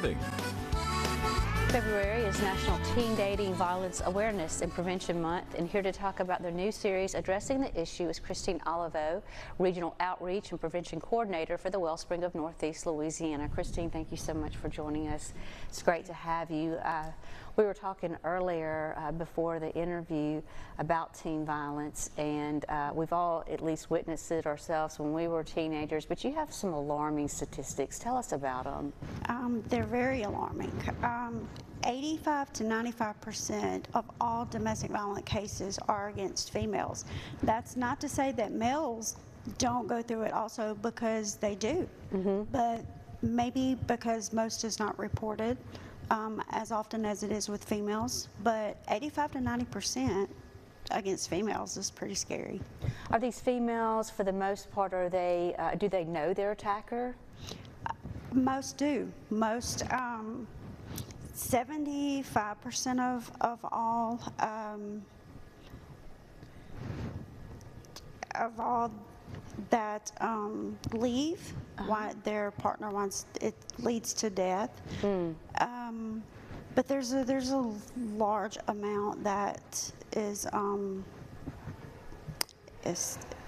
Living. February is National Teen Dating Violence Awareness and Prevention Month, and here to talk about their new series addressing the issue is Christine Olivo, Regional Outreach and Prevention Coordinator for the Wellspring of Northeast Louisiana. Christine, thank you so much for joining us. It's great to have you. We were talking earlier before the interview about teen violence, and we've all at least witnessed it ourselves when we were teenagers, but you have some alarming statistics. Tell us about them. They're very alarming. 85 to 95% of all domestic violence cases are against females. That's not to say that males don't go through it also, because they do, but maybe because most is not reported as often as it is with females, but 85 to 90% against females is pretty scary. Are these females, for the most part, are they, do they know their attacker? Most do. Most, 75% of all that leave, why their partner wants, it leads to death. But there's a large amount that is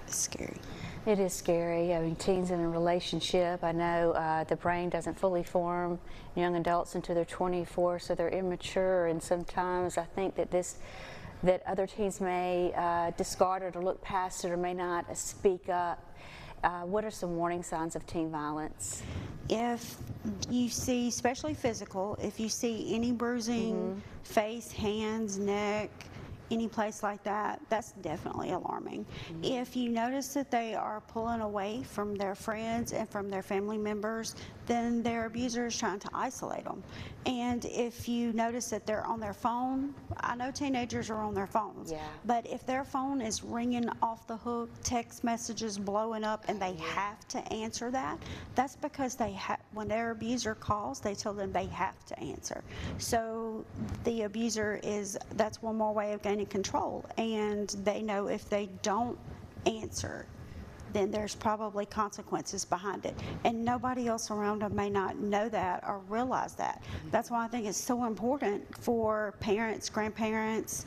scary. It is scary. I mean, teens in a relationship, I know the brain doesn't fully form young adults until they're 24, so they're immature, and sometimes I think that other teens may discard it or look past it or may not speak up. What are some warning signs of teen violence? If you see, especially physical, if you see any bruising, face, hands, neck, any place like that, that's definitely alarming. If you notice that they are pulling away from their friends and from their family members, then their abuser is trying to isolate them. And if you notice that they're on their phone, I know teenagers are on their phones, but if their phone is ringing off the hook, text messages blowing up, and they have to answer that, that's because when their abuser calls, they tell them they have to answer. So the abuser that's one more way of gaining control, and they know if they don't answer, then there's probably consequences behind it, and nobody else around them may not know that or realize that. That's why I think it's so important for parents, grandparents,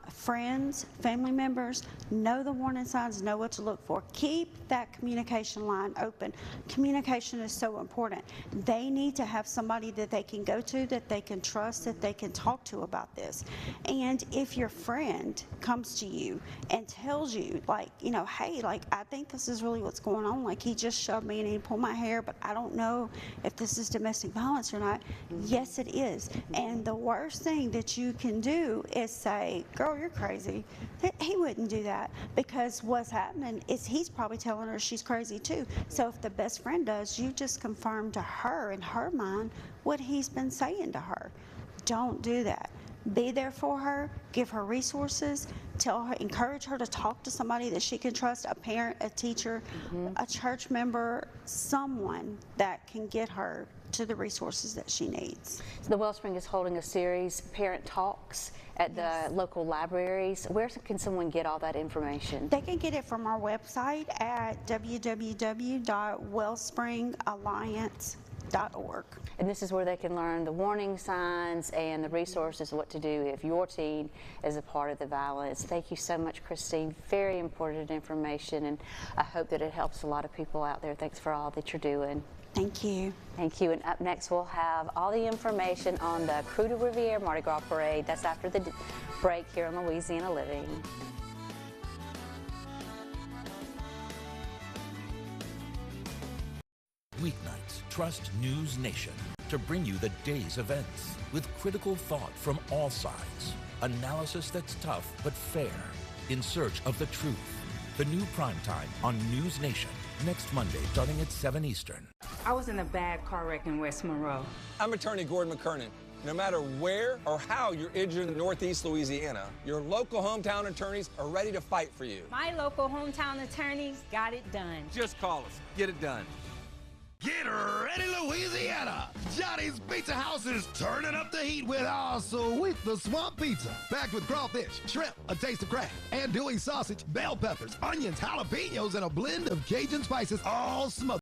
friends, family members, know the warning signs, know what to look for. Keep that communication line open. Communication is so important. They need to have somebody that they can go to, that they can trust, that they can talk to about this. And if your friend comes to you and tells you, like, you know, hey, like, I think this is really what's going on, like, he just shoved me and he pulled my hair, but I don't know if this is domestic violence or not. Yes, it is. And the worst thing that you can do is say, girl, you're crazy. He wouldn't do that, because what's happening is he's probably telling her she's crazy too. So if the best friend does, you just confirm to her in her mind what he's been saying to her. Don't do that. Be there for her, give her resources, tell her, encourage her to talk to somebody that she can trust, a parent, a teacher, a church member, someone that can get her to the resources that she needs. So the Wellspring is holding a series, Parent Talks, at the local libraries. Where can someone get all that information? They can get it from our website at www.wellspringalliance.org. And this is where they can learn the warning signs and the resources, what to do if your teen is a part of the violence. Thank you so much, Christine. Very important information, and I hope that it helps a lot of people out there. Thanks for all that you're doing. Thank you. Thank you. And up next, we'll have all the information on the Crew de Riviere Mardi Gras Parade. That's after the break here on Louisiana Living. Weeknights, trust News Nation to bring you the day's events with critical thought from all sides. Analysis that's tough but fair. In search of the truth. The new primetime on News Nation. Next Monday, starting at 7 Eastern. I was in a bad car wreck in West Monroe. I'm attorney Gordon McKernan. No matter where or how you're injured in Northeast Louisiana, your local hometown attorneys are ready to fight for you. My local hometown attorneys got it done. Just call us. Get it done. Get ready, Louisiana! Johnny's Pizza House is turning up the heat with our sweet the swamp pizza. Packed with crawfish, shrimp, a taste of crab, andouille sausage, bell peppers, onions, jalapenos, and a blend of Cajun spices, all smothered